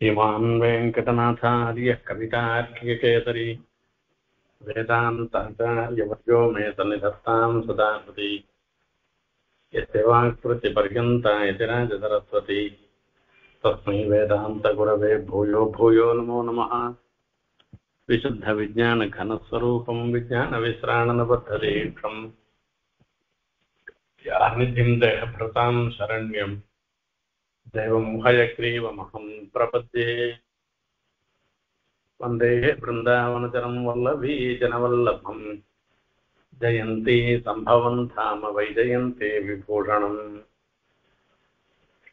श्रीमान् वेङ्कटनाथार्यः कवितार्किकेसरी वेदान्ताचार्यवर्यो मे सन्निधत्तां सदा हृदि यस्य वाक्कृतिपर्यन्ता यतिराजसरस्वती तस्मै वेदान्तगुरवे भूयो भूयो नमो नमः। विशुद्धविज्ञानघनस्वरूपं विज्ञानविश्राणनबद्धदीक्षं यानिधिं देहभृतां शरण्यं देवं हयग्रीवमहं प्रपद्ये। वन्दे वृन्दावनचरं वल्लभी जनवल्लभं जयन्ती सम्भवं धाम वैजयन्ते विभूषणम्।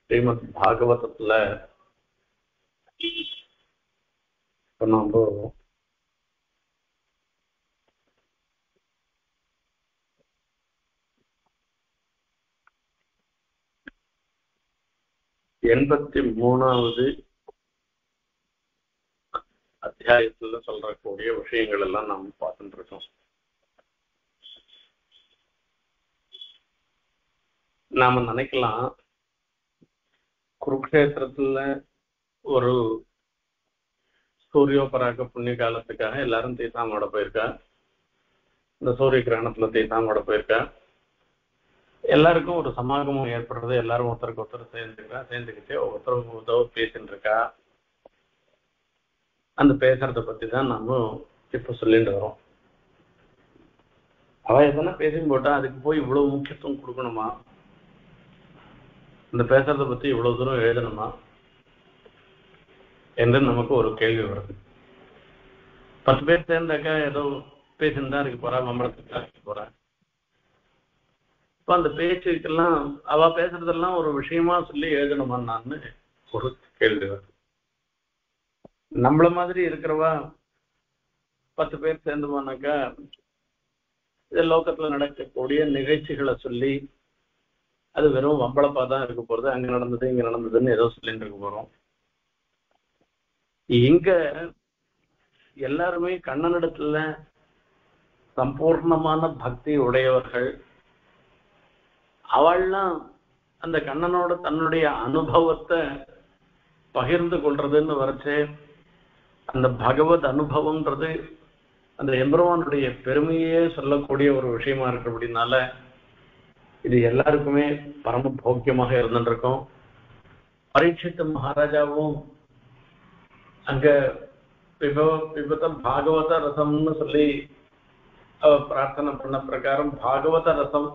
ஸ்ரீமத்பாகவதத்துல இப்போ நம்ம 83வது அத்தியாயத்துல சொல்றக்கூடிய விஷயங்கள் எல்லாம் நாம் பார்த்துட்டு இருக்கோம். நாம நினைக்கலாம், குருக்ஷேத்திரத்துல ஒரு சூரியோபராக புண்ணிய காலத்துக்காக எல்லாரும் தீர்த்தாமோட போயிருக்கா. இந்த சூரிய கிரகணத்துல தீர்த்தாமோட போயிருக்கா. எல்லாருக்கும் ஒரு சமாகமம் ஏற்படுறது, எல்லாரும் ஒருத்தருக்கு ஒருத்தர் சேர்ந்துக்கிட்டே ஒருத்தருக்கு ஒருத்தர் பேசிட்டு இருக்கா. அந்த பேசுறத பத்தி தான் நம்ம இப்ப சொல்லிட்டு வரோம். அவ எதனா பேசி போட்டா அதுக்கு போய் இவ்வளவு முக்கியத்துவம் கொடுக்கணுமா? இந்த பேசுறத பத்தி இவ்வளவு தூரம் எழுதணுமா என்று நமக்கு ஒரு கேள்வி வருது. 10 பேர் சேர்ந்தாக்கா ஏதோ பேசிருந்தா இருக்கு போறா, மம்பளத்துக்கு போறா. இப்ப அந்த பேச்சுக்கெல்லாம் அவ பேசுறதெல்லாம் ஒரு விஷயமா சொல்லி எழுதணுமான்னு ஒரு கேள்வி வருது. நம்மள மாதிரி இருக்கிறவா 10 பேர் சேர்ந்து போனாக்கா இது லோகத்துல நடக்கக்கூடிய நிகழ்ச்சிகளை சொல்லி அது வெறும் வம்பளப்பா தான் இருக்க போறது. அங்க நடந்தது இங்க நடந்ததுன்னு ஏதோ சொல்லிட்டு இருக்க போறோம். இங்க எல்லாருமே கண்ணனிடத்துல சம்பூர்ணமான பக்தி உடையவர்கள். அவள்லாம் அந்த கண்ணனோட தன்னுடைய அனுபவத்தை பகிர்ந்து கொள்றதுன்னு வரைச்சு, அந்த பகவத் அனுபவம்ன்றது அந்த எம்பெருமானுடைய பெருமையே சொல்லக்கூடிய ஒரு விஷயமா இருக்கு. அப்படின்னால இது எல்லாருக்குமே பரம போக்கியமாக இருந்துருக்கும். பரீட்சித் மகாராஜாவும் அங்க பிபதம் பாகவத ரசம்னு சொல்லி அவ பிரார்த்தனை பண்ண பிரகாரம் பாகவத ரசம்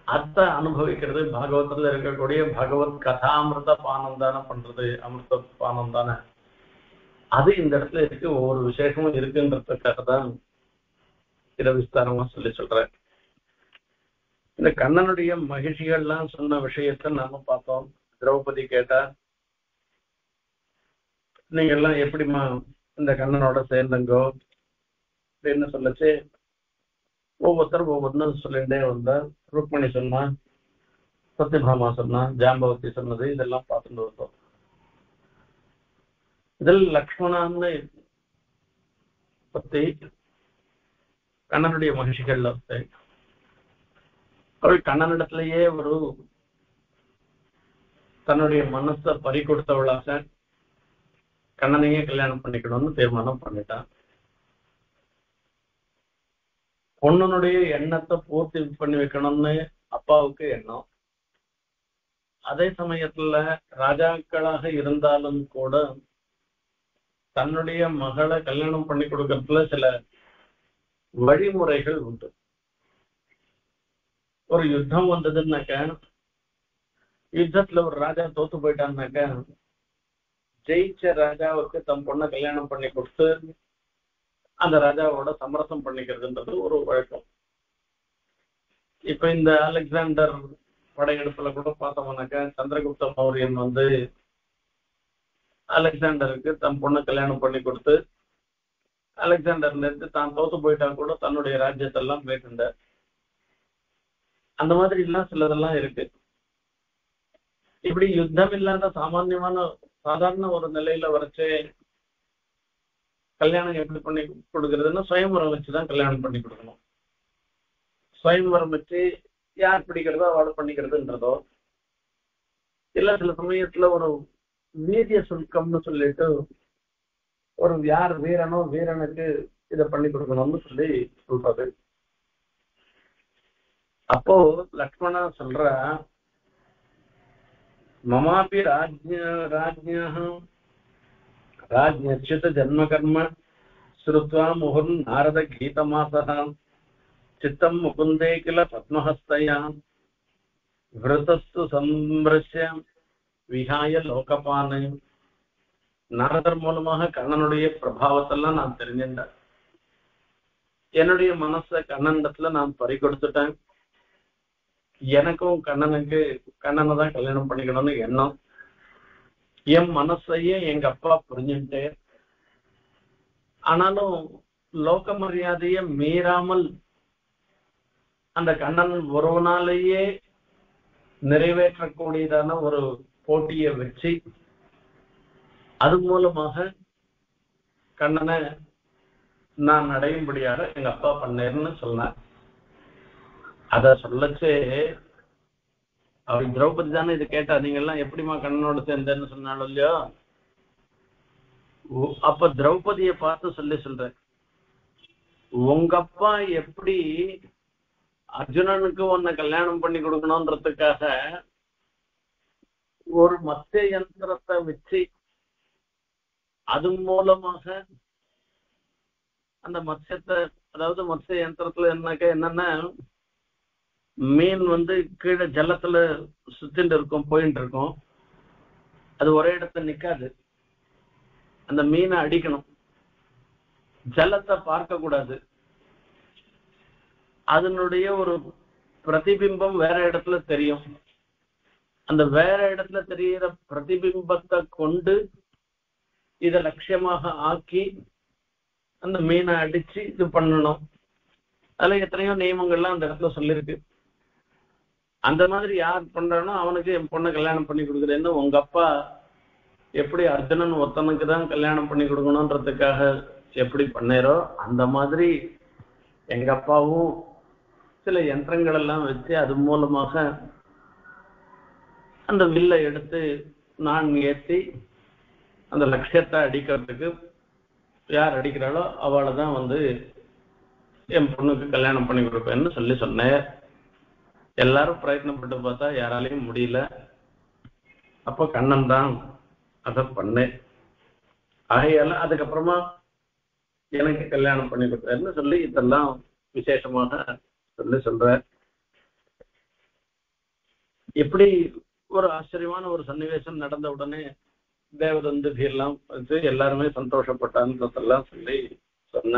அத்தை அனுபவிக்கிறது, பாகவதத்துல இருக்கக்கூடிய பகவத் கதாமிருத பானந்தான பண்றது, அமிர்த பானந்தான அது இந்த இடத்துல இருக்கு. ஒவ்வொரு விசேஷமும் இருக்குன்றதுக்காக தான் இதை விஸ்தாரமா சொல்றேன். இந்த கண்ணனுடைய மகிழ்ச்சிகள்லாம் சொன்ன விஷயத்த நாம பார்த்தோம். திரௌபதி கேட்டா, நீங்க எல்லாம் எப்படிமா இந்த கண்ணனோட சேர்ந்தங்கோ அப்படின்னு சொல்லச்சு ஒவ்வொருத்தரும் ஒவ்வொன்றும் சொல்லிட்டே வந்தா. ருக்மணி சொன்னா, சத்யபாமா சொன்னா, ஜாம்பவதி சொன்னது, இதெல்லாம் பார்த்துட்டு வந்தோம். இதில் லக்ஷ்மணான்னு பத்தி கண்ணனுடைய மகிழ்ச்சிகள்ல அவள் கண்ணனிடத்திலேயே ஒரு தன்னுடைய மனசை பறி கொடுத்தவளாக கண்ணனையே கல்யாணம் பண்ணிக்கணும்னு தீர்மானம் பண்ணிட்டான். பொண்ணனுடைய எண்ணத்தை பூர்த்தி பண்ணி வைக்கணும்னு அப்பாவுக்கு எண்ணம். அதே சமயத்துல ராஜாக்களாக இருந்தாலும் கூட தன்னுடைய மகளை கல்யாணம் பண்ணி கொடுக்கறதுல சில வழிமுறைகள் உண்டு. ஒரு யுத்தம் வந்ததுன்னாக்க, யுத்தத்துல ஒரு ராஜா தோத்து போயிட்டான்னாக்க ஜெயிச்ச ராஜாவுக்கு தம் பொண்ணை கல்யாணம் பண்ணி கொடுத்து அந்த ராஜாவோட சமரசம் பண்ணிக்கிறதுன்றது ஒரு வழக்கம். இப்ப இந்த அலெக்சாண்டர் படையெடுப்புல கூட பார்த்தோம்னாக்கா, சந்திரகுப்த மௌரியன் அலெக்சாண்டருக்கு தம் பொண்ணை கல்யாணம் பண்ணி கொடுத்து அலெக்சாண்டர்ல இருந்து தான் தோத்து போயிட்டா கூட தன்னுடைய ராஜ்யத்தெல்லாம் மேற்கொண்டார். அந்த மாதிரி எல்லாம் சிலதெல்லாம் இருக்கு. இப்படி யுத்தம் இல்லாத சாதாரண ஒரு நிலையில வரைச்சு கல்யாணம் எப்படி பண்ணி கொடுக்கறதுன்னா, சுயம்பரம் வச்சுதான் கல்யாணம் பண்ணி கொடுக்கணும். சுயம்பரம் வச்சு யார் பிடிக்கிறதோ அவளை பண்ணிக்கிறதுன்றதோ, இல்ல சில சமயத்துல ஒரு வீரிய சுல்கம்னு சொல்லிட்டு ஒரு யார் வீரனோ வீரனுக்கு இதை பண்ணி கொடுக்கணும்னு சொல்லி சொல்றது. அப்போ லக்ஷ்மணா சொல்ற, மமாபி ராஜ்யச்சுத ஜன்ம கர்ம ஸ்ருத்வா முகுர்ன் நாரத கீதமாசः சித்தம் முகுந்தே கில பத்மஹஸ்தயா விருதஸ்து சம்பிரஷ்ய விஹாய லோகபானை. நாரதர் மூலமாக கண்ணனுடைய பிரபாவத்தெல்லாம் நான் தெரிஞ்சிட்டேன். என்னுடைய மனச கண்ணனிடத்துல நான் பறி கொடுத்துட்டேன். எனக்கும் கண்ணனை தான் கல்யாணம் பண்ணிக்கணும்னு எண்ணம். என் மனசையே எங்க அப்பா புரிஞ்சுட்டே, ஆனாலும் லோக மரியாதைய மீறாமல் அந்த கண்ணன் ஒருவனாலேயே நிறைவேற்றக்கூடியதான ஒரு போட்டியை வச்சு அது மூலமாக கண்ணனை நான் அடையும்படியாக எங்க அப்பா பண்ணேன்னு சொன்னார். அத சொல்லச்சே அவர் திரௌபதி தானே இது கேட்டா, நீங்க எல்லாம் எப்படிமா கண்ணனோட சேர்ந்தேன்னு சொன்னாலும் இல்லையோ. அப்ப திரௌபதியை பார்த்து சொல்ற, உங்க அப்பா எப்படி அர்ஜுனனுக்கு உன்னை கல்யாணம் பண்ணி கொடுக்கணும்ன்றதுக்காக ஒரு மத்திய யந்திரத்தை வச்சு அது மூலமாக அந்த மத்யத்தை, அதாவது மத்ய யந்திரத்துல என்னன்னா மீன் கீழே ஜலத்துல சுத்திட்டு இருக்கும், போயிட்டு இருக்கும். அது ஒரே இடத்துல நிக்காது. அந்த மீனை அடிக்கணும், ஜலத்தை பார்க்க கூடாது. அதனுடைய ஒரு பிரதிபிம்பம் வேற இடத்துல தெரியும். அந்த வேற இடத்துல தெரிகிற பிரதிபிம்பத்தை கொண்டு இத லட்சியமாக ஆக்கி அந்த மீனை அடிச்சு இது பண்ணணும். அதுல எத்தனையோ நியமங்கள்லாம் அந்த இடத்துல சொல்லிருக்கு. அந்த மாதிரி யார் பண்றானோ அவனுக்கு என் பொண்ணை கல்யாணம் பண்ணி கொடுக்குறேன்னு உங்க அப்பா எப்படி அர்ஜுனன் ஒருத்தனுக்கு தான் கல்யாணம் பண்ணி கொடுக்கணும்ன்றதுக்காக எப்படி பண்ணாரோ அந்த மாதிரி எங்க அப்பாவும் சில யந்திரங்கள் எல்லாம் வச்சு அது மூலமாக அந்த வில்லை எடுத்து நான் ஏற்றி அந்த லட்சியத்தை அடிக்கிறதுக்கு யார் அடிக்கிறாளோ அவளை தான் என் பொண்ணுக்கு கல்யாணம் பண்ணி கொடுப்பேன்னு சொன்னேன். எல்லாரும் பிரயத்னப்பட்டு பார்த்தா யாராலையும் முடியல. அப்போ கண்ணன் தான் அதை பண்ணேன். ஆகையால அதுக்கப்புறமா எனக்கு கல்யாணம் பண்ணி கொடுத்தாருன்னு சொல்லி இதெல்லாம் விசேஷமாக சொல்ற. எப்படி ஒரு ஆச்சரியமான ஒரு சன்னிவேசம் நடந்த உடனே தேவதந்தி எல்லாம் எல்லாருமே சந்தோஷப்பட்டான்றதெல்லாம் சொன்ன.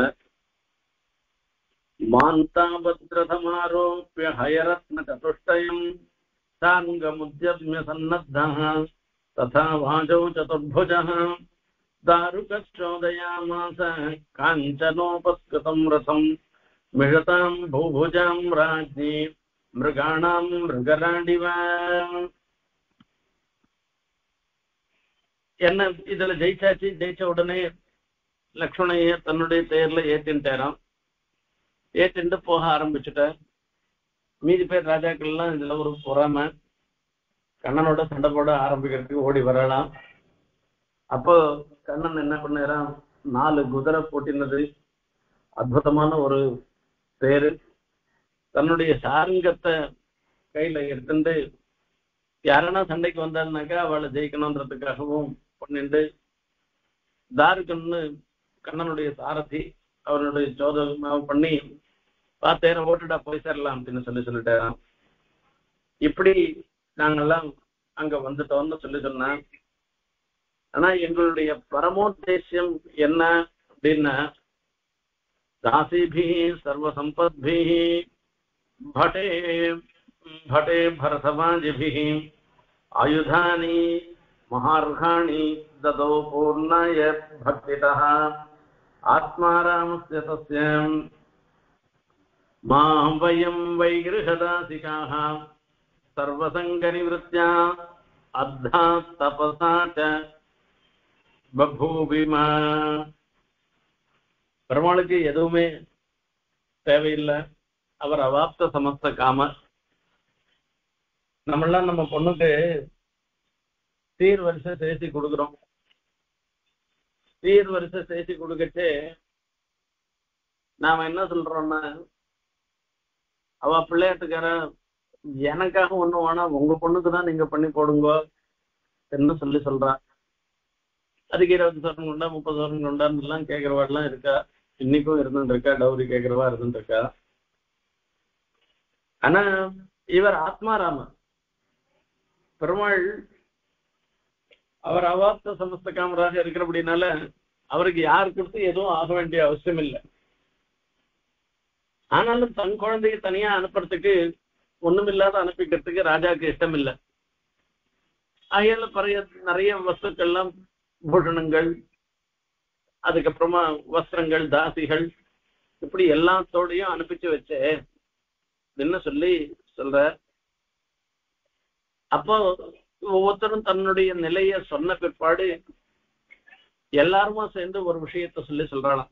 மாந்தாபத்ரதமாரோப்ய ஹயரத்ன சதுஷ்டயம் சாங்கமுத்யம்ய சன்னத்தः ததா வாஜௌ சதுர்புஜः தாருகச்சோதயாமாச காஞ்சனோபஸ்கிருதம் ரசம் மிஷதாம் பூபுஜாம் ராஜ்ஞி மிருகாணாம் மிருகராடிவ. என்ன இதுல ஜெயிச்சாச்சு. ஜெயிச்ச உடனே லக்ஷ்மணைய தன்னுடைய தேர்ல ஏத்தின்ட்டாராம். ஏத்தின்ட்டு போக ஆரம்பிச்சுட்டார். மீதி பேர் ராஜாக்கள் எல்லாம் இதுல ஒரு பொறாம, கண்ணனோட சண்டை போட ஆரம்பிக்கிறதுக்கு ஓடி வரலாம். அப்போ கண்ணன் என்ன பண்ணாராம், 4 குதிரை போட்டினது அற்புதமான ஒரு தேரு, தன்னுடைய சாரங்கத்தை கையில எடுத்துட்டு யாரனா சண்டைக்கு வந்தாருனாக்கா அவளை ஜெயிக்கணும்ன்றதுக்காகவும் பண்ணிட்டு, தாருக்கன்னு கண்ணனுடைய சாரதி அவனுடைய சோதனை பண்ணி பார்த்தேர ஓட்டுடா போய் சேரலாம் அப்படின்னு சொல்லிட்டாராம். இப்படி நாங்கெல்லாம் அங்க வந்துட்டோம்னு சொன்னேன். ஆனா எங்களுடைய பரமோத்தேசியம் என்ன அப்படின்னா, தாசிபி சர்வசம்பத்பி பட்டே பட்டே பரசமாஜிபி ஆயுதானி மகார்காணி ததோ பூர்ணாய பக்திதः ஆத்மாராமஸ்ய தஸ்யம் மாம் வயம் வைகிருஹதாசிகாः சர்வசங்கநிவృత్யா அத்தா தபசா ச பபூவிமா. பெருமாளுக்கு எதுவுமே தேவையில்லை, அவர் அவாப்த சமஸ்த காம. நம்மளாம் நம்ம பொண்ணுக்கு சீர் வரிசை சேர்த்து கொடுக்குறோம். சீர் வரிசை சேர்த்து கொடுக்கச்சே நாம என்ன சொல்றோம்னா, அவ பிள்ளையாட்டுக்கார எனக்காக ஒண்ணு வேணா, உங்க பொண்ணுக்குதான் நீங்க பண்ணி போடுங்க என்ன சொல்றா. அதுக்கு 20 சவரன் கொண்டா 30 சவரன் கொண்டான்னு எல்லாம் கேட்கறவாடெல்லாம் இருக்கா. இன்னைக்கும் இருந்துட்டு இருக்கா. டவுரி கேட்கறவா இருந்துட்டு இருக்கா. ஆனா இவர் ஆத்மாராம பெருமாள் அவர் அவாப்த சமஸ்த காமராக இருக்கிறபடினால அவருக்கு யாரு கொடுத்து எதுவும் ஆக வேண்டிய அவசியம் இல்லை. ஆனாலும் தன் குழந்தைய தனியா அனுப்புறதுக்கு ஒண்ணுமில்லாத அனுப்பிக்கிறதுக்கு ராஜாவுக்கு இஷ்டம் இல்லை. ஆகையால நிறைய வஸ்துக்கள்லாம் பூஷணங்கள், அதுக்கப்புறமா வஸ்திரங்கள், தாசிகள், இப்படி எல்லாத்தோடையும் அனுப்பிச்சு வச்சு என்ன சொல்ற. அப்போ ஒவ்வொருத்தரும் தன்னுடைய நிலைய சொன்ன பிற்பாடு எல்லாருமா சேர்ந்து ஒரு விஷயத்த சொல்றாளாம்.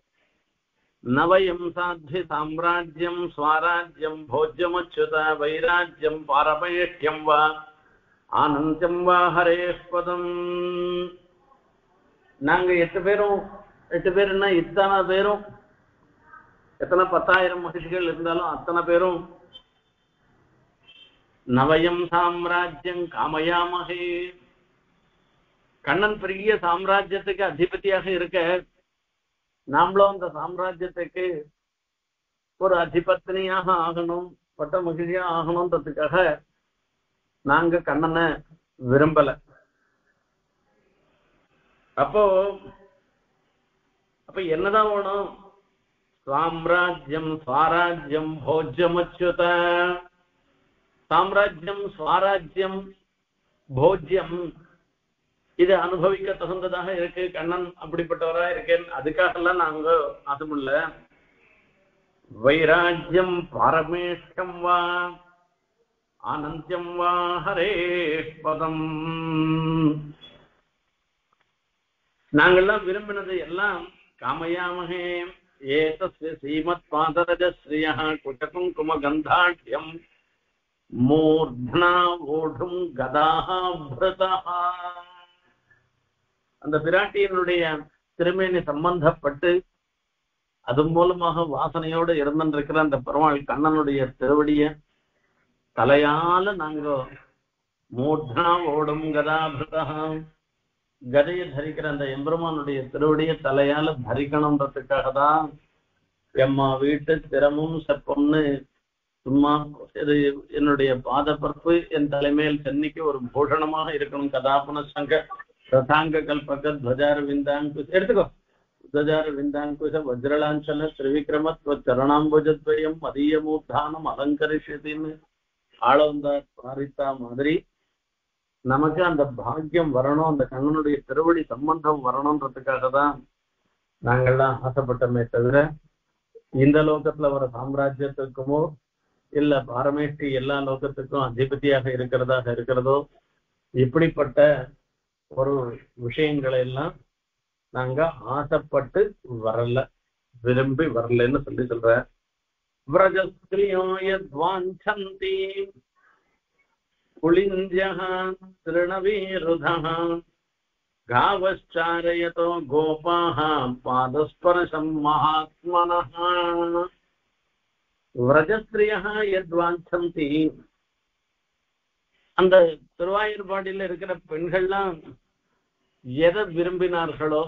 நவயம் சாத்தி சாம்ராஜ்யம் ஸ்வராஜ்யம் போஜ்யம் அச்சுத வைராஜ்யம் பாரபேஷ்யம் வா ஆனந்தம் வா ஹரேஷ்பதம். நாங்க 8 பேருன்னா இத்தனை பேரும், எத்தனை 10,000 மகிழ்ச்சிகள் இருந்தாலும் அத்தனை பேரும் நவயம் சாம்ராஜ்யம் காமயாமகே. கண்ணன் பெரிய சாம்ராஜ்யத்துக்கு அதிபதியாக இருக்க, நாமளும் அந்த சாம்ராஜ்யத்துக்கு ஒரு அதிபத்தினியாக ஆகணும், பட்ட மகிழ்ச்சியா ஆகணும்ன்றதுக்காக நாங்க கண்ணனை விரும்பல. அப்ப என்னதான் வேணும்? சாம்ராஜ்யம் ஸ்வராஜ்யம் போஜ்யம் அச்சுத. சாம்ராஜ்யம் ஸ்வராஜ்யம் போஜ்யம் இது அனுபவிக்க தகுந்ததாக இருக்கு. கண்ணன் அப்படிப்பட்டவரா இருக்கேன், அதுக்காக எல்லாம் நாங்க அதுமில்ல. வைராஜ்யம் பாரமேஷ்டம் வா ஆனந்தியம் வா ஹரேஷ்பதம். நாங்கெல்லாம் விரும்பினது எல்லாம் காமயாமகே ஏதஸ்ய ஸ்ரீமத் பாதரஜஸ்ரீய குட்டகுங்கும கந்தாட்யம் மூர்த்னா ஓடும் கதாஹ பிரதஹ. அந்த பிராட்டியினுடைய திருமேனி சம்பந்தப்பட்டு அது மூலமாக வாசனையோடு இருந்திருக்கிற அந்த பெருமாள் கண்ணனுடைய திருவடிய தலையால நாங்க மூர்த்னா ஓடும் கதாபிரதஹ, கதையை தரிக்கிற அந்த எம்பெருமானுடைய திருவடிய தலையால தரிக்கணும்ன்றதுக்காக தான் எம்மா வீட்டு திறமும் செப்பம்னு சும்மா இது என்னுடைய பாதப்பரப்பு என் தலைமையில் சென்னைக்கு ஒரு பூஷணமாக இருக்கணும். கதாபன சங்க ரதாங்க கல்பக துவஜார விந்தாங்குஷ எடுத்துக்கோ. துவஜார விந்தாங்குஷ வஜ்ரலாஞ்சன திரிவிக்ரமத்வ சரணாம்புஜத்வயம் மதியமூத்தானம் அலங்கரிஷத்தின்னு ஆளவந்தார் பாரித்தா மாதிரி நமக்கு அந்த பாக்கியம் வரணும், அந்த கண்ணனுடைய திருவடி சம்பந்தம் வரணும்ன்றதுக்காக தான் நாங்கள்லாம் ஆசைப்பட்டோமே தவிர இந்த லோகத்துல வர சாம்ராஜ்யத்துக்குமோ இல்ல பாரமேஷ்டி எல்லா லோகத்துக்கும் அதிபதியாக இருக்கிறதோ இப்படிப்பட்ட ஒரு விஷயங்களை எல்லாம் நாங்க ஆசைப்பட்டு வரல, விரும்பி வரலன்னு சொல்ற. விரஜஸ்திரியோயத்வாஞ்சந்தி குளிஞ்சஹ திருணவீருதஹ காவச்சாரயதோ கோபாஹ பாதஸ்பர்ஷம் மகாத்மனஹ. விரஜஸ்திரியஹ யத்வாஞ்சந்தி, அந்த திருவாயூர்பாடியில இருக்கிற பெண்கள்லாம் எதை விரும்பினார்களோ,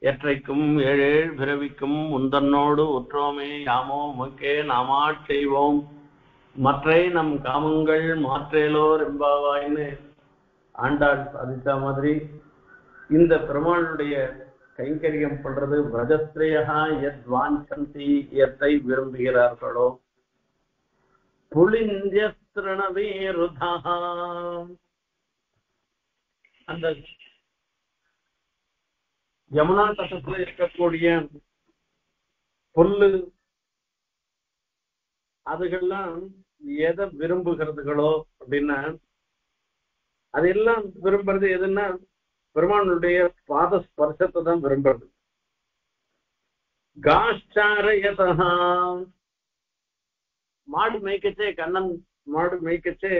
எற்றைக்கும் ஏழேழ் பிறவிக்கும் முந்தன்னோடு உற்றோமே யாமோ உமக்கே நாமாட் செய்வோம் மற்றை நம் காமங்கள் மாற்றேலோர் எம்பாவாயின்னு ஆண்டாள் சாதித்த மாதிரி இந்த பெருமாளுடைய கைங்கரியம் பண்றது விரஜஸ்திரேயா எத் வாஞ்சந்தி, எத்தை விரும்புகிறார்களோ. புலிந்தியஸ்திரணவீருதா, அந்த யமுனா தட்டத்துல இருக்கக்கூடிய புல்லு அதுகள்லாம் எதை விரும்புகிறதுகளோ அப்படின்னா, அதெல்லாம் விரும்புறது எதுன்னா பெருமானுடைய பாத ஸ்பர்சத்தை தான் விரும்புறது. காஷ்சாரயதா, மாடு மேய்க்கச்சே கண்ணன் மாடு மேய்க்கச்சே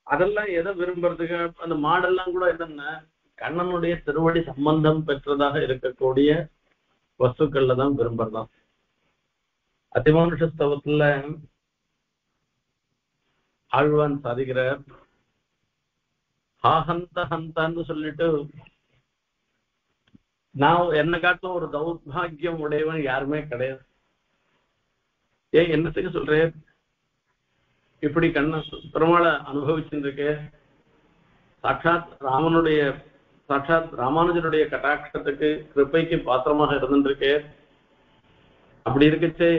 அதெல்லாம் எதை விரும்புறதுக்கு அந்த மாடெல்லாம் கூட என்னன்னா கண்ணனுடைய திருவடி சம்பந்தம் பெற்றதாக இருக்கக்கூடிய வஸ்துக்கள்ல தான் விரும்புறதாம். அதிமானுஷ ஸ்தவத்துல ஆழ்வான் சாதிக்கிறார், ஹந்த ஹந்தான்னு சொல்லிட்டு நான் என்ன காட்டிலும் ஒரு தௌர்பாகியம் உடையவன் யாருமே கிடையாது. ஏன் என்னத்துக்கு சொல்றேன், இப்படி கண்ண பெருமாளை அனுபவிச்சுருக்கு, சாட்சாத் ராமானுஜருடைய கட்டாட்சத்துக்கு கிருப்பைக்கு பாத்திரமாக இருந்துருக்கு. அப்படி இருக்குச்சு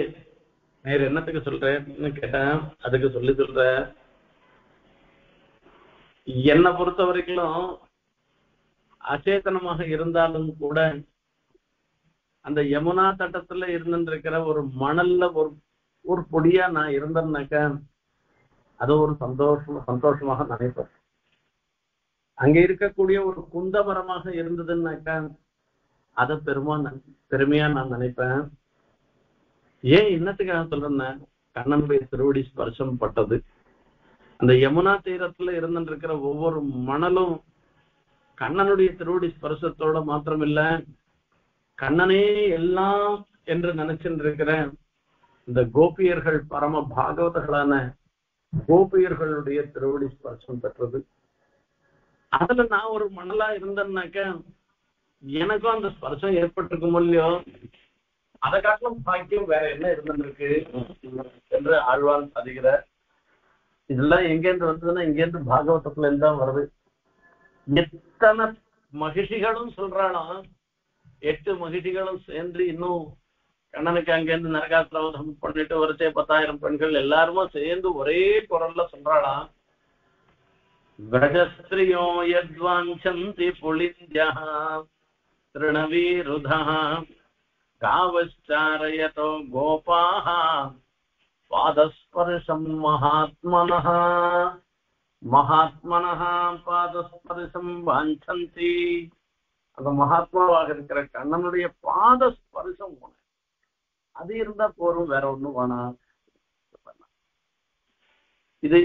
நேர் என்னத்துக்கு சொல்றேன்னு கேட்டேன். அதுக்கு சொல்ற, என்னை பொறுத்த வரைக்கும் அச்சேதனமாக இருந்தாலும் கூட அந்த யமுனா தட்டத்துல இருந்துருக்கிற ஒரு மணல்ல ஒரு பொடியா நான் இருந்தேன்னாக்கா அது ஒரு சந்தோஷமாக நினைப்பேன். அங்க இருக்கக்கூடிய ஒரு குந்த மரமாக இருந்ததுன்னாக்கா அதை பெருமையா நான் நினைப்பேன். ஏன் என்னத்துக்காக சொல்றேன்னா கண்ணனுடைய திருவடி ஸ்பர்சம் பட்டது. அந்த யமுனா தீரத்துல இருந்துருக்கிற ஒவ்வொரு மணலும் கண்ணனுடைய திருவடி ஸ்பர்சத்தோட மாத்திரமில்ல, கண்ணனே எல்லாம் என்று நினைச்சுட்டு இருக்கிற இந்த கோபியர்கள், பரம பாகவதர்களான கோபியர்களுடைய திருவடி ஸ்பர்சம் பெற்றது. அதுல நான் ஒரு மணலா இருந்தேன்னாக்க எனக்கும் அந்த ஸ்பர்சம் ஏற்பட்டிருக்கும் இல்லையோ, அதை காட்டிலும் பாக்கியம் வேற என்ன இருந்திருக்கு என்று ஆழ்வான் சாதிக்கிற. இதெல்லாம் எங்கேருந்து வந்ததுன்னா இங்கேருந்து பாகவதத்துல இருந்தான் வருது. எத்தனை மகிழ்ச்சிகளும் சொல்றாலும் 8 மகிழ்ச்சிகளும் சேர்ந்து இன்னும் கண்ணனுக்கு அங்கேருந்து நரகாசிரவதம் பண்ணிட்டு ஒருத்தே 10,000 பெண்கள் எல்லாருமே சேர்ந்து ஒரே குரல்ல சொல்றாளாம், விரஜஸ்திரியோ யத்வாஞ்சந்தி புலித்யா திருணவீருதா காவச்சாரயதோ கோபாஹ பாதஸ்பர்ஷம் மகாத்மனஹ பாதஸ்பர்ஷம் வாஞ்சந்தி. அந்த மகாத்மாவாக இருக்கிற கண்ணனுடைய பாதஸ்பர்ஷம் அது இருந்தா போரும், வேற ஒண்ணும் வேணாம். இது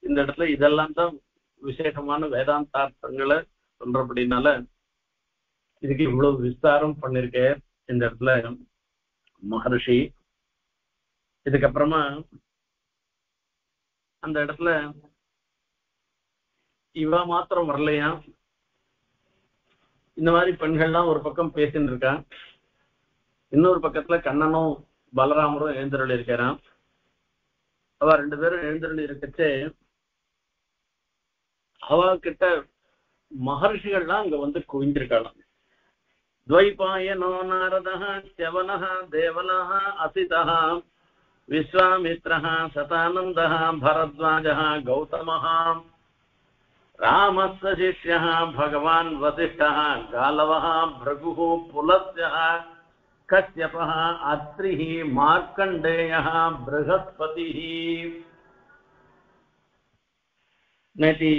இந்த இடத்துல இதெல்லாம் தான் விசேஷமான வேதாந்தார்த்தங்களை சொல்றபடினால இதுக்கு இவ்வளவு விஸ்தாரம் பண்ணிருக்க இந்த இடத்துல மகர்ஷி. இதுக்கப்புறமா அந்த இடத்துல இவ மாத்திரம் வரலையா, இந்த மாதிரி பெண்கள்லாம் ஒரு பக்கம் பேசின்னு இருக்கான், இன்னொரு பக்கத்துல கண்ணனும் பலராமரும் எழுந்தருளி இருக்கிறான். அவ 2 பேரும் எழுந்தருளி இருக்கச்சே அவ கிட்ட மகர்ஷிகள்லாம் அங்க வந்து குவிஞ்சிருக்கலாம். துவைபாயனோ நாரதः ச்யவனः தேவலः அசிதः விஸ்வாமித்ரः சதானந்தः பரத்வாஜः கௌதமः ராமஸ்ய சிஷ்யः பகவான் வசிஷ்டः காலவः भृगुः புலஸ்யः கஸ்யபः அத்ரிः மார்க்கண்டேயः ப்ரஹஸ்பதிः. நேத்தி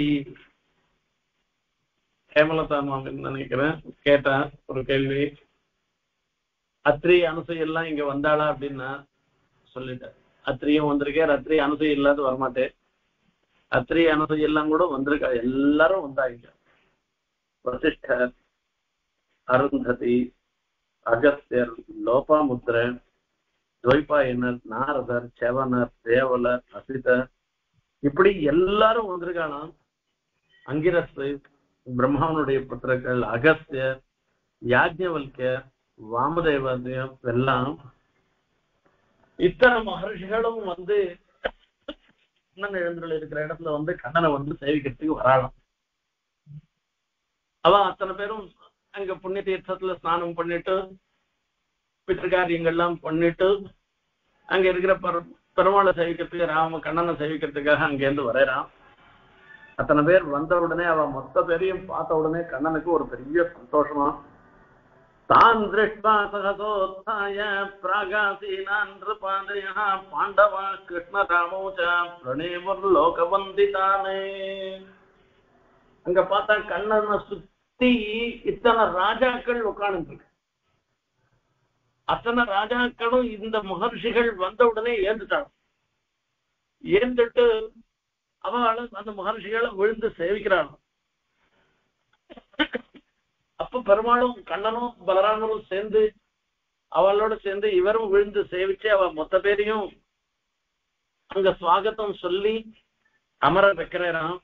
ஹேமலதா மாமன் நினைக்கிறேன் கேட்டா ஒரு கேள்வி, அத்ரி அனுசூய் எல்லாம் இங்க வந்தாளா அப்படின்னா சொல்லிட்டேன். அத்ரியும் வந்திருக்கேன், அத்ரி அனுசூய் இல்லாத வரமாட்டேன். அத்ரி அனுசூய் எல்லாம் கூட வந்திருக்கா, எல்லாரும் வந்தாங்க. வசிஷ்டர், அருந்ததி, அகஸ்தியர், லோபாமுத்ரன், துவைபாயனர், நாரதர், செவனர், தேவலர், அசிதர், இப்படி எல்லாரும் வந்திருக்கானாம். அங்கிரஸ், பிரம்மாவனுடைய புத்திரர்கள், அகஸ்தியர், யாஜ்ஞவல்யர், வாமதேவன் எல்லாம் இத்தனை மகர்ஷிகளும் வந்து கண்ணன் எழுந்துள்ள இருக்கிற இடத்துல வந்து கண்ணனை வந்து சேவிக்கிறதுக்கு வராளாம். அவ அத்தனை பேரும் அங்க புண்ணிய தீர்த்தத்துல ஸ்நானம் பண்ணிட்டு பித்திருக்காரியங்கள்லாம் பண்ணிட்டு அங்க இருக்கிற பெருமாளை சேவிக்கிறதுக்கு கண்ணனை சேவிக்கிறதுக்காக அங்கேருந்து வரையறான். அத்தனை பேர் வந்த உடனே அவ மொத்த பேரையும் பார்த்த உடனே கண்ணனுக்கு ஒரு பெரிய சந்தோஷமா, தான் திருஷ்டா சகசோத்தாய பிராகாசீனான் நிருபாதயः பாண்டவா கிருஷ்ணராமௌச பிரணேவர் லோகவந்திதானே. அங்க பார்த்தா கண்ணனை சுத்தி இத்தனை ராஜாக்கள் உட்கார்ந்து இருக்கு. அத்தனை ராஜாக்களும் இந்த மகர்ஷிகள் வந்த உடனே ஏந்துட்டாங்க. ஏந்துட்டு அவள் அந்த மகர்ஷிகளை விழுந்து சேவிக்கிறாள். அப்ப பெருமாளும் கண்ணனும் பலராமனும் சேர்ந்து அவளோட சேர்ந்து இவரும் விழுந்து சேவிச்சு அவ மொத்த பேரையும் அங்க சுவாகத்தம் சொல்லி அமர வைக்கிறாராம்.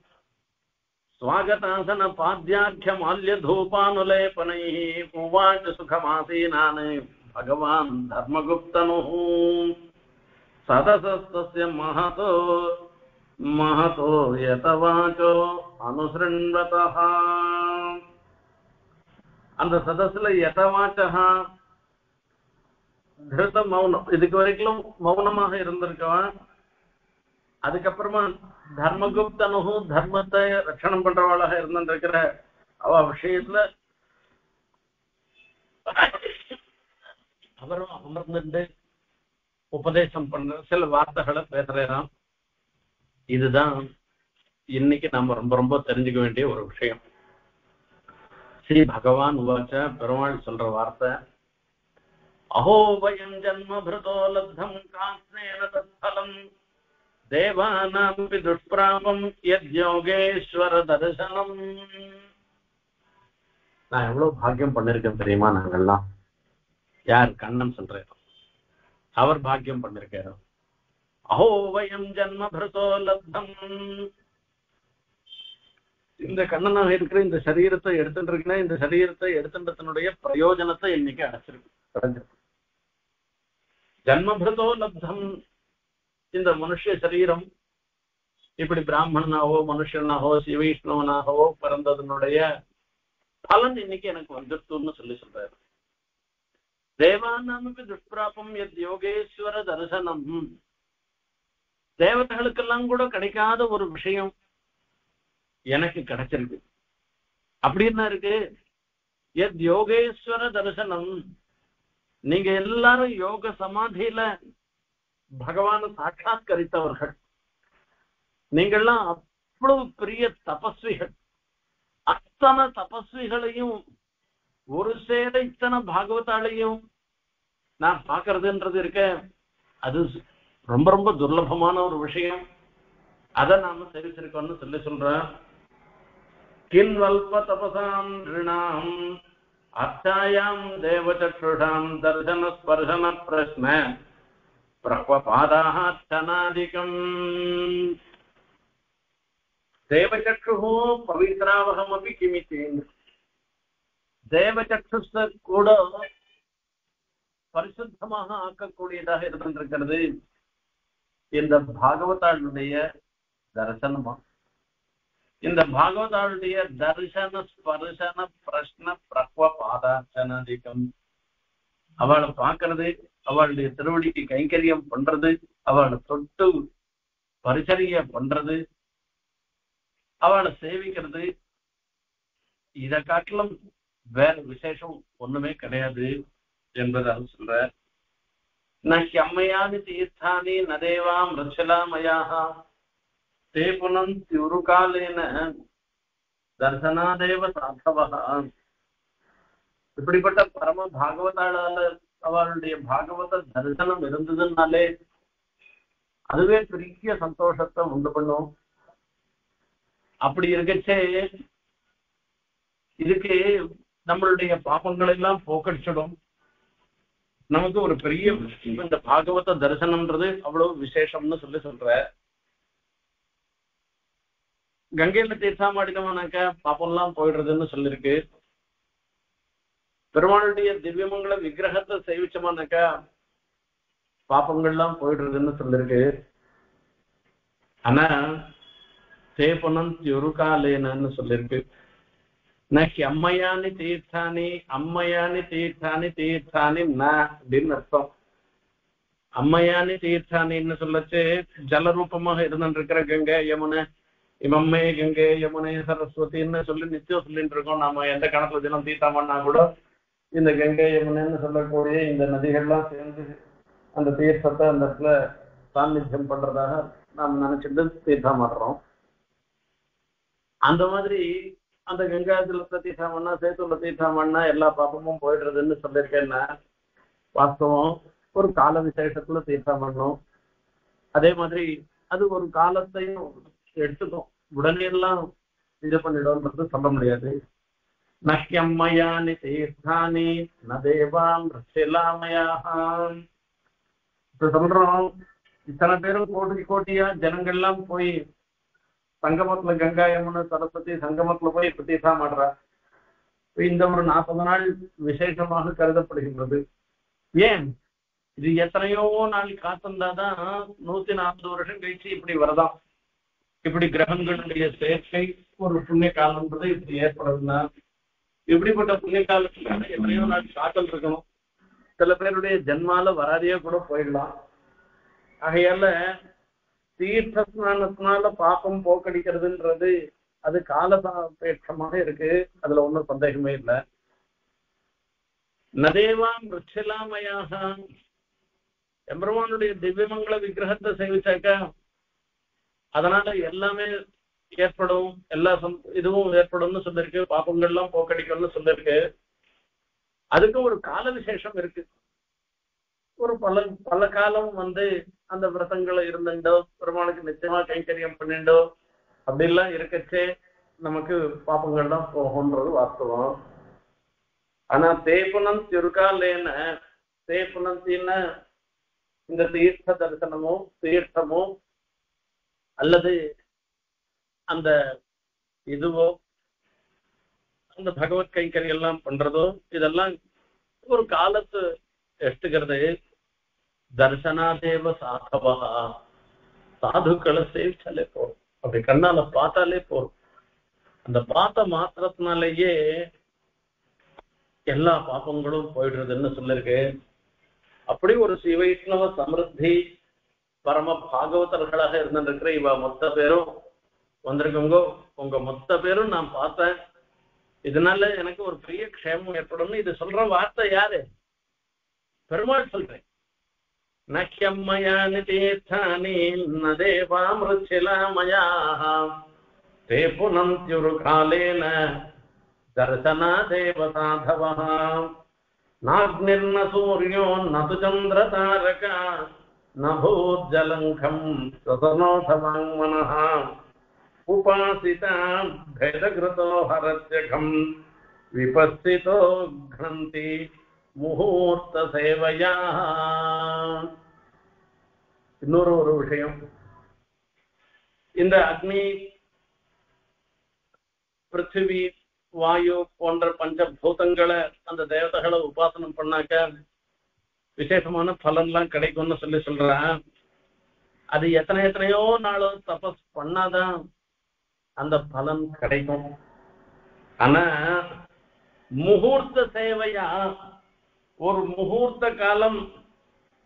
ஸ்வாகதாசன பாத்தியாக்கிய மால்ய தூபானுலேபனை உவாச்ச சுகமாசீனான் பகவான் தர்மகுப்தனு சதசஸ்தஸ்ய மஹதோ மஹதோ யதவாச்சோ அனுஸ்ருண்வதஹ. அந்த சதஸ்ல யதவாச்சா திருத மௌனம், இதுக்கு வரைக்கும் மௌனமாக இருந்திருக்கவன். அதுக்கப்புறமா தர்மகுப்தனு தர்மத்தை ரட்சணம் பண்றவாளாக இருந்திருக்கிற அவ விஷயத்துல அவரும் அமர்ந்துட்டு உபதேசம் பண்ற சில வார்த்தைகளை பேசுறாராம். இதுதான் இன்னைக்கு நம்ம ரொம்ப ரொம்ப தெரிஞ்சுக்க வேண்டிய ஒரு விஷயம். ஸ்ரீ பகவான் உவாச்ச, பெருமாள் சொல்ற வார்த்தை, அஹோ வயம் ஜன்ம பிருதோ லப்தம் காஸ்னேன தத்ஃபலம் தேவானாமபி துஷ்பிராபம் யத்யோகேஸ்வர தரிசனம். நான் எவ்வளவு பாக்கியம் பண்ணிருக்கேன் தெரியுமா? நாங்கெல்லாம் யார்? கண்ணன் சொல்றேன், அவர் பாக்கியம் பண்ணிருக்காரு. அஹோ வயம் ஜன்ம பிருதோ லப்தம், இந்த கண்ணனாக இருக்கிற இந்த சரீரத்தை எடுத்துட்டு இருக்கேன், இந்த சரீரத்தை எடுத்துட்டதனுடைய பிரயோஜனத்தை இன்னைக்கு அடைஞ்சிருக்கு. ஜன்மபிருதோ லப்தம், இந்த மனுஷ சரீரம் இப்படி பிராமணனாகவோ மனுஷனாகவோ சிவீஷ்ணவனாகவோ பிறந்ததனுடைய பலன் இன்னைக்கு எனக்கு வந்துருத்துன்னு சொல்லி சொல்றாரு. தேவானாமபி துஷ்பிராபம் யத் யோகேஸ்வர தரிசனம், தேவதைகளுக்கெல்லாம் கூட கிடைக்காத ஒரு விஷயம் எனக்கு கிடைச்சிருக்கு. அப்படி என்ன இருக்கு? யத் யோகேஸ்வர தரிசனம், நீங்க எல்லாரும் யோக சமாதியில பகவான சாட்சாத்கரித்தவர்கள். நீங்கள்லாம் அவ்வளவு பெரிய தபஸ்விகள். அத்தனை தபஸ்விகளையும் ஒரு சேர இத்தனை பாகவதாலையும் நான் பாக்குறதுன்றது இருக்க, அது ரொம்ப ரொம்ப துர்லபமான ஒரு விஷயம். அதை நாம தெரிவிச்சிருக்கோம்னு சொல்லி சொல்றேன். கின்வல்ப தபசாம் ரிணாம் அர்ச்சாயாம் தேவசக்ஷுஷாம் தர்சன ஸ்பர்சன பிரஸ்ன பிரஹ்வபாதார்ச்சனாதிகம் தேவசக்ஷு பவித்ராவகமபி கிமித்தேன். தேவசக்ஷுஷ கூட பரிசுத்தமாக ஆக்கக்கூடியதாக இருந்திருக்கிறது இந்த பாகவதாளுடைய தரிசனமா. இந்த பாகவதாளுடைய தரிசன ஸ்பர்சன பிரஷ்ன பிரஹ்வ பாதார்ச்சனாதிகம், அவளை பார்க்கறது, அவளுடைய திருவடிக்கு கைங்கரியம் பண்றது, அவளை தொட்டு பரிசரிய பண்றது, அவளை சேவிக்கிறது, இதை காட்டிலும் வேற விசேஷம் ஒண்ணுமே கிடையாது என்பதாக சொல்ற. நம்மையானி தீர்த்தானி நதேவா மிருச்சலாமயாக தே புனந்தி உருகாலேன தர்சனாதேவ சாதவா. இப்படிப்பட்ட பரம பாகவதாளால அவளுடைய பாகவத தரிசனம் இருந்ததுனாலே அதுவே பெரிய சந்தோஷத்தை உண்டு பண்ணும். அப்படி இருக்கச்சே இதுக்கு நம்மளுடைய பாபங்களை எல்லாம் போக்கடிச்சிடும். நமக்கு ஒரு பெரிய இந்த பாகவத தரிசனம்ன்றது அவ்வளவு விசேஷம்னு சொல்லி சொல்ற. கங்கையில தீர்த்தாமாடினோம்னாக்க பாப்பம் எல்லாம் போயிடுறதுன்னு சொல்லிருக்கு. பெருமாளுடைய திவ்யமங்கல விக்கிரகத்தை சேவிச்சோம்னாக்கா பாப்பங்கள்லாம் போயிடுறதுன்னு சொல்லிருக்கு. ஆனா தேபனம் யுருகாலேனன்னு சொல்லிருக்கு. அம்மையானி தீர்த்தானி அம்மையானி தீர்த்தானி தீர்த்தானி ந அப்படின்னு அர்த்தம். அம்மையானி தீர்த்தானின்னு சொல்லச்சு ஜலரூபமாக இருந்துருக்கிற கங்கை யமுனை, இமம்மே கங்கை யமுனை சரஸ்வதின்னு சொல்லி நிச்சயம் சொல்லிட்டு இருக்கோம். நாம எந்த கணக்குல தினம் தீர்த்தாமன்னா கூட இந்த கங்கை யமுனைன்னு சொல்லக்கூடிய இந்த நதிகள்லாம் சேர்ந்து அந்த தீர்த்தத்தை அந்த இடத்துல சாநித்தியம் பண்றதாக நாம் நினைச்சிட்டு தீர்த்தம் ஆடுறோம். அந்த மாதிரி அந்த கங்கா ஜலத்தை தீர்த்தம் பண்ணா சேத்துல தீர்த்தம் பண்ணா எல்லா பாப்பமும் போயிடுறதுன்னு சொல்லியிருக்கேன்னா வாஸ்தவம். ஒரு கால விசேஷத்துல தீர்த்தம் பண்ணும். அதே மாதிரி அது ஒரு காலத்தையும் எடுத்துக்கும். உடனே எல்லாம் இது பண்ணிடும்ன்றது சொல்ல முடியாது. நஹ்யம் மயானி தீர்த்தானி ந தேவாம் ரட்சிலாமயாக. இப்ப சொல்றோம், இத்தனை பேரும் கோடி கோட்டியா ஜனங்கள்லாம் போய் சங்கமத்துல கங்கா யமுனை சரஸ்வதி சங்கமத்துல போய் பிரதிஷ்டா மாடுறா. இந்த ஒரு 40 நாள் விசேஷமாக கருதப்படுகின்றது. ஏன் இது எத்தனையோ நாள் காத்திருந்தாதான் 140 வருஷம் கழிச்சு இப்படி வரதான். இப்படி கிரகங்களுடைய சேர்க்கை ஒரு புண்ணிய காலம்ன்றது இப்படி ஏற்படுதுன்னா இப்படிப்பட்ட புண்ணிய காலத்துக்காக எத்தனையோ நாள் காத்தல் இருக்கணும். சில பேருடைய ஜென்மால வராதையே கூட போயிடலாம். ஆகையால தீர்த்த ஸ்நானத்தினால பாப்பம் போக்கடிக்கிறதுன்றது அது காலசாபேட்சமாக இருக்கு. அதுல ஒன்றும் சந்தேகமே இல்லை. நதேவாம் ருச்சிலாமயாக எம்பெருமானுடைய திவ்யமங்கள விக்கிரகத்தை சேவிச்சாக்கா அதனால எல்லாமே ஏற்படும், எல்லா இதுவும் ஏற்படும்னு சொல்லிருக்கு. பாப்பங்கள்லாம் போக்கடிக்கும்னு சொல்லிருக்கு. அதுக்கு ஒரு கால விசேஷம் இருக்கு. ஒரு பல காலம் அந்த விரதங்களை இருந்துட்டோ பெருமாளுக்கு நிச்சயமா கைங்கரியம் பண்ணிண்டோ அப்படிலாம் இருக்கச்சே நமக்கு பாப்பங்கள்லாம் போகும்ன்றது வாஸ்தவம். ஆனா தேப்புனம் திருக்காலேன தேப்புனத்தின்னா இந்த தீர்த்த தரிசனமோ தீர்த்தமோ அல்லது அந்த இதுவோ அந்த பகவத் கைங்கரியம் எல்லாம் பண்றதோ இதெல்லாம் ஒரு காலத்து எடுத்துக்கிறது. தர்சனாதேவ சாதவா, சாதுக்களை சேவிச்சாலே போறோம், அப்படி கண்ணால பார்த்தாலே போறோம். அந்த பார்த்த மாத்திரத்தினாலேயே எல்லா பாப்பங்களும் போயிடுறதுன்னு சொல்லிருக்கு. அப்படி ஒரு சிவைஷ்ணவ சமிருத்தி பரம பாகவதர்களாக இருந்திருக்கிற இவ மொத்த பேரும் வந்திருக்கவங்க. உங்க மொத்த பேரும் நான் பார்த்தேன், இதனால எனக்கு ஒரு பெரிய க்ஷேமம் ஏற்படும். இது சொல்ற வார்த்தை யாரு? பெருமாள் சொல்றேன். நஹ்யம்மயானி தீர்த்தானி ந தேவாம் ருச்சிலாமயாக தே புனந்த்யுரு காலேன தர்சனாதேவ சாதவः நாக்னிர்ன சூர்யோ நது சந்திர தாரகா ந பூஜ்ஜலங்கம் சதனோதவாங்மனः உபாசிதா பேதகிருதோ ஹரத்யகம் விபஸ்திதோ க்ரந்தி முகூர்த்த சேவையா. இன்னொரு விஷயம், இந்த அக்னி பிருத்திவி வாயு போன்ற பஞ்சபூதங்களை அந்த தேவதைகளை உபாசனம் பண்ணாக்க விசேஷமான பலன்லாம் கிடைக்கும்னு சொல்றான். அது எத்தனையோ நாளும் தபஸ் பண்ணாதான் அந்த பலன் கிடைக்கும். ஆனா முகூர்த்த சேவையா ஒரு முகூர்த்த காலம்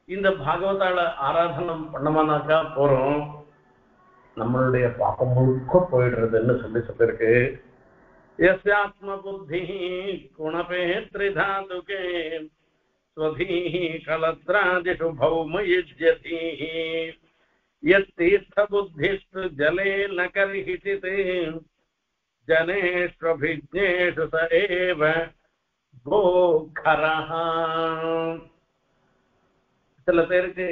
இந்த பாகவதால ஆராதனம் பண்ணமானாக்கா போறோம், நம்மளுடைய பாப்பம் முழுக்க போயிடுறதுன்னு சொல்லிருக்கு. யஸ்யாத்ம புத்தி குணபேத்ரிதாதுகே ஸ்வதீஹி கலத்ராதிஷு பௌமயுஜ்யதீஹி யத்தீர்த்த புத்திஸ்து ஜலே ந கர்ஹிசித் ஜனேஷ்வபிஜ்ஞேஷு ச ஏவ கோகரஹ. சில பேருக்கு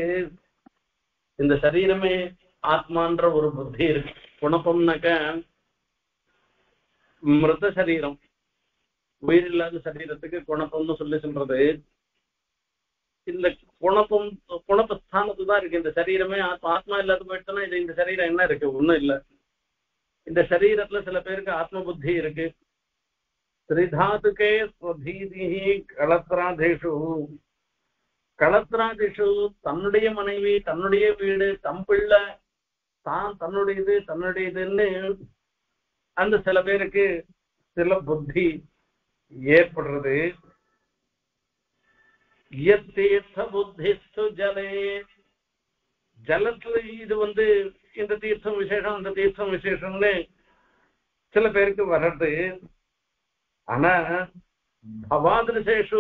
இந்த சரீரமே ஆத்மான்ற ஒரு புத்தி இருக்கு. குணப்பம்னாக்க மிருத சரீரம், உயிர் இல்லாத சரீரத்துக்கு குணப்பம்னு சொல்றது. இந்த குணப்பஸ்தானத்து தான் இருக்கு. இந்த சரீரமே ஆத்மா இல்லாத போயிட்டுனா இது இந்த சரீரம் என்ன இருக்கு? ஒண்ணும் இல்லை. இந்த சரீரத்துல சில பேருக்கு ஆத்ம புத்தி இருக்கு. திரிதாதுகே ஸ்வதீதிஹி களத்ராதேஷு, களத்ராதிஷு தன்னுடைய மனைவி, தன்னுடைய வீடு, தம்பிள்ளை, தான் தன்னுடையதுன்னு அந்த சில பேருக்கு சில புத்தி ஏற்படுறது. தீர்த்த புத்திஸ்து ஜலே, ஜலத்துல இது இந்த தீர்த்தம் விசேஷம் அந்த தீர்த்தம் விசேஷம்னு சில பேருக்கு வர்றது. ஆனா பவாதிருசேஷு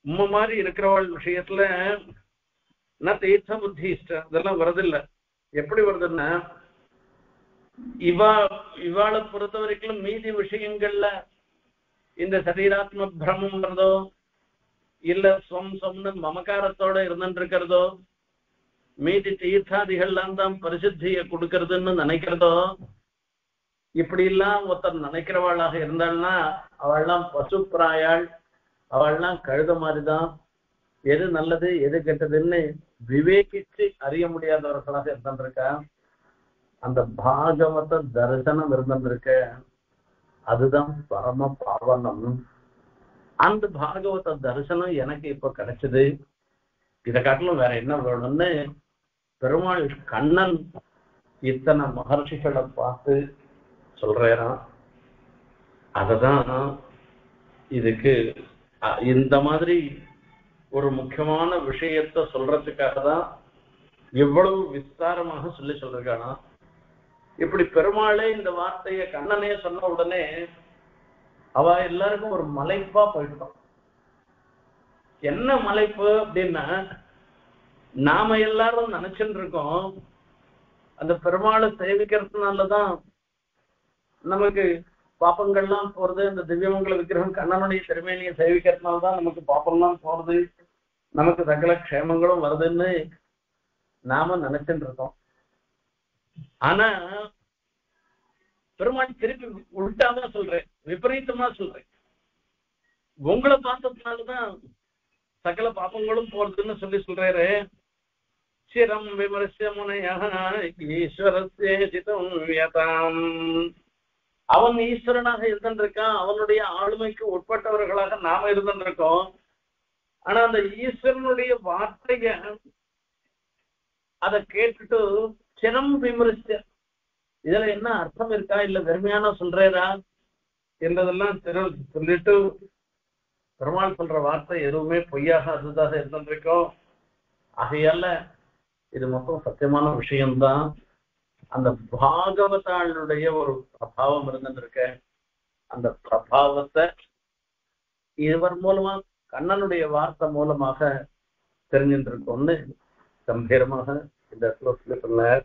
உம்ம மாதிரி இருக்கிறவள் விஷயத்துல நான் தீர்த்த புத்தி இஷ்டம் இதெல்லாம் வருதில்லை. எப்படி வருதுன்னா இவாளை பொறுத்த வரைக்கும் மீதி விஷயங்கள்ல இந்த சரீராத்ம பிரமம் வருதோ இல்ல சொம்னு மமக்காரத்தோட இருந்துட்டு இருக்கிறதோ மீதி தீர்த்தாதிகள்லாம் தான் பரிசுத்தியை கொடுக்கறதுன்னு நினைக்கிறதோ, இப்படி எல்லாம் ஒருத்தர் நினைக்கிறவாளாக இருந்தாள்னா அவள்லாம் பசுப்பிராயாள், அவள்லாம் கழுத மாதிரிதான். எது நல்லது எது கெட்டதுன்னு விவேகிச்சு அறிய முடியாதவர்களாக இருந்திருக்கா. அந்த பாகவத தரிசனம் இருந்திருக்க, அதுதான் பரம பாவனம். அந்த பாகவத தரிசனம் எனக்கு இப்ப கிடைச்சது. இதை காட்டிலும் வேற என்ன வேணும்னு பெருமாள் கண்ணன் இத்தனை மகர்ஷிகளை பார்த்து சொல்றாராம். அததான் இதுக்கு இந்த மாதிரி ஒரு முக்கியமான விஷயத்த சொல்றதுக்காக தான் எவ்வளவு விஸ்தாரமாக சொல்றானா. இப்படி பெருமாளே இந்த வார்த்தைய கண்ணனே சொன்ன உடனே அவ எல்லாருக்கும் ஒரு மலைப்பா போயிட்டோம். என்ன மலைப்பு அப்படின்னா, நாம எல்லாரும் நினைச்சுட்டு இருக்கோம் அந்த பெருமாளை சேவிக்கிறதுனாலதான் நமக்கு பாப்பங்கள்லாம் போறது, அந்த திவ்யமங்கல விக்கிரகம் கண்ணனுடைய திருமேனியை சேவிக்கிறதுனாலதான் நமக்கு பாப்பம்லாம் போறது, நமக்கு சகல க்ஷேமங்களும் வருதுன்னு நாம நினைச்சுட்டு இருக்கோம். ஆனா பெருமாள் திருப்பி உள்டாம சொல்றேன், விபரீதமா சொல்றேன். உங்களை பார்த்ததுனாலதான் சகல பாப்பங்களும் போறதுன்னு சொல்றாரு. சிரம் விமர்சிய முனையாக ஈஸ்வரத்தேஜிதம் யதாம். அவன் ஈஸ்வரனாக இருந்திருக்கான், அவனுடைய ஆளுமைக்கு உட்பட்டவர்களாக நாம இருந்திருக்கோம். ஆனா அந்த ஈஸ்வரனுடைய வார்த்தைய அதை கேட்டுட்டு சிரம் விமர்சிய, இதுல என்ன அர்த்தம் இருக்கா இல்ல வெறுமையான சொல்றா என்றதெல்லாம் சொல்லிட்டு பெருமாள் சொல்ற வார்த்தை எதுவுமே பொய்யாக அதுதாக இருந்திருக்கோம். ஆகையால இது மொத்தம் சத்தியமான விஷயம்தான். அந்த பாகவதாளுடைய ஒரு பிரபாவம் இருந்திருக்க, அந்த பிரபாவத்தை இவர் மூலமா கண்ணனுடைய வார்த்தை மூலமாக தெரிஞ்சிருக்கோம்னு கம்பீரமாக இந்த இடத்துல சொன்னார்.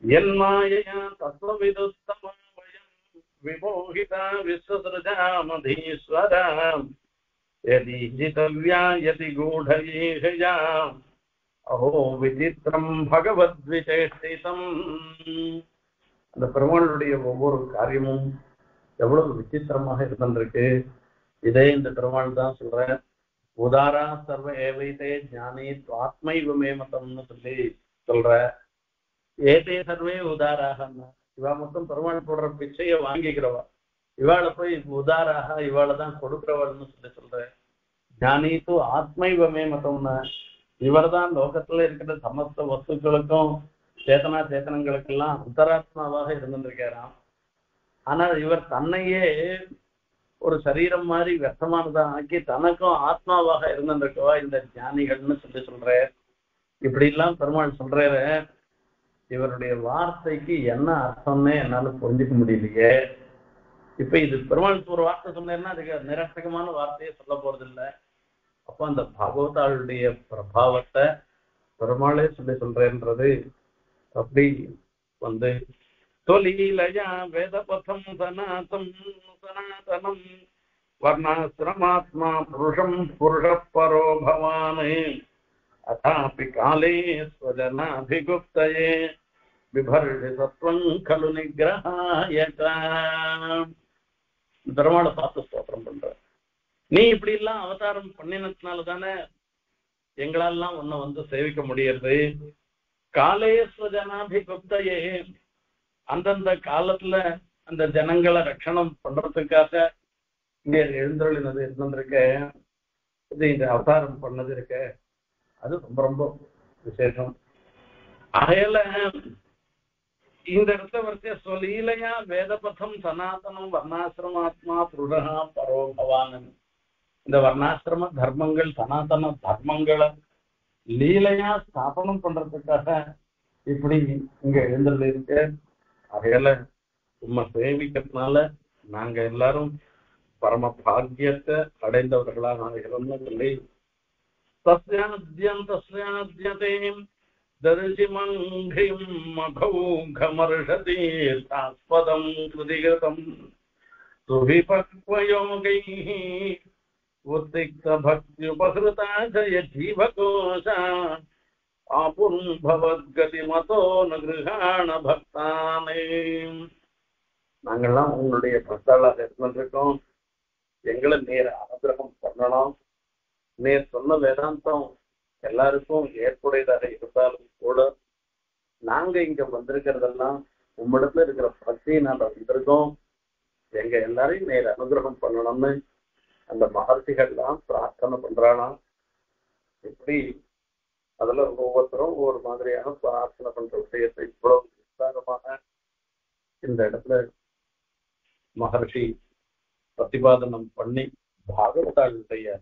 என் மாயையா தத்துவவிதுத்தமம் விமோகிதா விஸ்வசிருஜாமதீஸ்வராம் யதி ஜிதவ்யா யதி கூடயேஷயா அஹோ விசித்திரம் பகவத் விசேஷிதம். அந்த பெருமாளுடைய ஒவ்வொரு காரியமும் எவ்வளவு விசித்திரமாக இருந்திருக்கு. இதே இந்த பெருமாள் தான் சொல்ற, உதாரா சர்வ ஏவைதே ஞானி ஆத்மைவமே மதம்னு சொல்லி சொல்ற. ஏதே சர்வே உதாராக, இவா மொத்தம் பெருமாள் போடுற பிச்சைய வாங்கிக்கிறவா, இவாளை போய் உதாராக இவாளை தான் கொடுக்கிறவள்னு சொல்லி சொல்ற. ஞானி தூ ஆத்மைவமே மதம்னா இவர் தான் லோகத்துல இருக்கிற சமஸ்த வஸ்துக்களுக்கும் சேத்தனா சேத்தனங்களுக்கெல்லாம் அந்தராத்மாவாக இருந்திருக்காராம். ஆனால் இவர் தன்னையே ஒரு சரீரம் மாதிரி व्यर्थமானதா ஆக்கி தனக்கும் ஆத்மாவாக இருந்திருக்கவா இந்த ஞானிகள்னு சொல்லி சொல்ற. இப்படி எல்லாம் பெருமாள் சொல்றாரு. இவருடைய வார்த்தைக்கு என்ன அர்த்தம்னே என்னால புரிஞ்சுக்க முடியலையே. இப்ப இது பெருமாள் ஒரு வார்த்தை சொன்னேன்னா அதுக்கு நிரர்த்தகமான வார்த்தையை சொல்ல போறது இல்லை. அப்ப அந்த பாகவதாளுடைய பிரபாவத்தை பெருமாளே சொல்லி சொல்றேன்றது அப்படி வந்து தொலீலயா வேதபதம் சனாதம் சனாதனம் வர்ணாசிரமாத்மா புருஷம் புருஷ பரோ பவானே அதாபி காலே ஸ்வஜனாபிகுப்தயே விபர்ஷிதத்வம் கலு நிகிரஹாயதா. பெருமாளை பார்த்து ஸ்தோத்திரம் பண்ற. நீ இப்படி எல்லாம் அவதாரம் பண்ணினதுனாலதானே எங்களெல்லாம் உன்னை வந்து சேவிக்க முடியறது. காலேஸ்வஜனாபிகுப்தையே, அந்தந்த காலத்துல அந்த ஜனங்களை ரட்சணம் பண்றதுக்காக இங்க எழுந்தருளினது இருந்திருக்க, இது இந்த அவதாரம் பண்ணது இருக்க, அது ரொம்ப ரொம்ப விசேஷம். ஆகையில இந்த இடத்த வரிசைய சொல்லீலையா வேதபதம் சனாதனம் வர்ணாசிரமாத்மா புருஷா பரோ பவானன். இந்த வர்ணாசிரம தர்மங்கள் சனாதன தர்மங்களை லீலையா ஸ்தாபனம் பண்றதுக்காக இப்படி இங்க எழுந்தருள் இருக்க. ஆகையால உண்மை சேவிக்கிறதுனால நாங்க எல்லாரும் பரம பாக்கியத்தை அடைந்தவர்களா நாகிறோம்னு சொல்லி தஸ்யானத்யந்தஸ்யானத்யதேம் தரிசிமங்கிம் மகௌகமர்ஷதீர்த்தாஸ்பதம் கிருதிகிருதம் சுவிபக்வயோகைः உத்திக்த பக்தியுபஹ்ருதா ஜய ஜீவகோஷா ஆபுர்பவத்கதிமதோ நகிருஹாண பக்தானே. நாங்கள்லாம் உங்களுடைய பக்தாளாக இருந்திருக்கோம். எங்களை நேர் அனுகிரகம் பண்ணணும். நேர் சொன்ன வேதாந்தம் எல்லாருக்கும் ஏற்புடையதாக இருந்தாலும் கூட நாங்க இங்க வந்திருக்கிறதெல்லாம் உம்மிடத்துல இருக்கிற பக்தியினால வந்திருக்கோம். எங்க எல்லாரையும் நேர் அனுகிரகம் பண்ணணும்னு அந்த மகர்ஷிகள்லாம் பிரார்த்தனை பண்றானா. இப்படி அதுல ஒவ்வொருத்தரும் ஒவ்வொரு மாதிரியான பிரார்த்தனை பண்ற விஷயத்தை இவ்வளவு விஸ்தாரமாக இந்த இடத்துல மகர்ஷி பிரதிபாதனம் பண்ணி பாகவதாளுடைய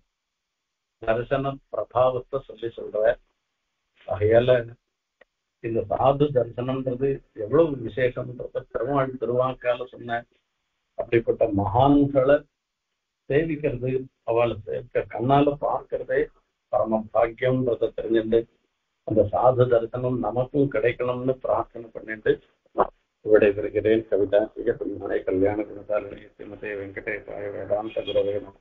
தரிசன பிரபாவத்தை சொல்ற. ஆகையால இந்த சாது தரிசனம்ன்றது எவ்வளவு விசேஷம்ன்றத பெருமாள் திருவாக்கால சொன்ன. அப்படிப்பட்ட மகான்களை சேவிக்கிறது, அவளை கண்ணால பார்க்கறதே பரம பாக்கியம்ன்றத தெரிஞ்சுட்டு அந்த சாது தரிசனம் நமக்கும் கிடைக்கணும்னு பிரார்த்தனை பண்ணிட்டு விடைபெறுகிறேன். கவிதா கல்யாண குணசாலினி ஸ்ரீமதே வெங்கடேசாய வேதாந்த குரவே நமः.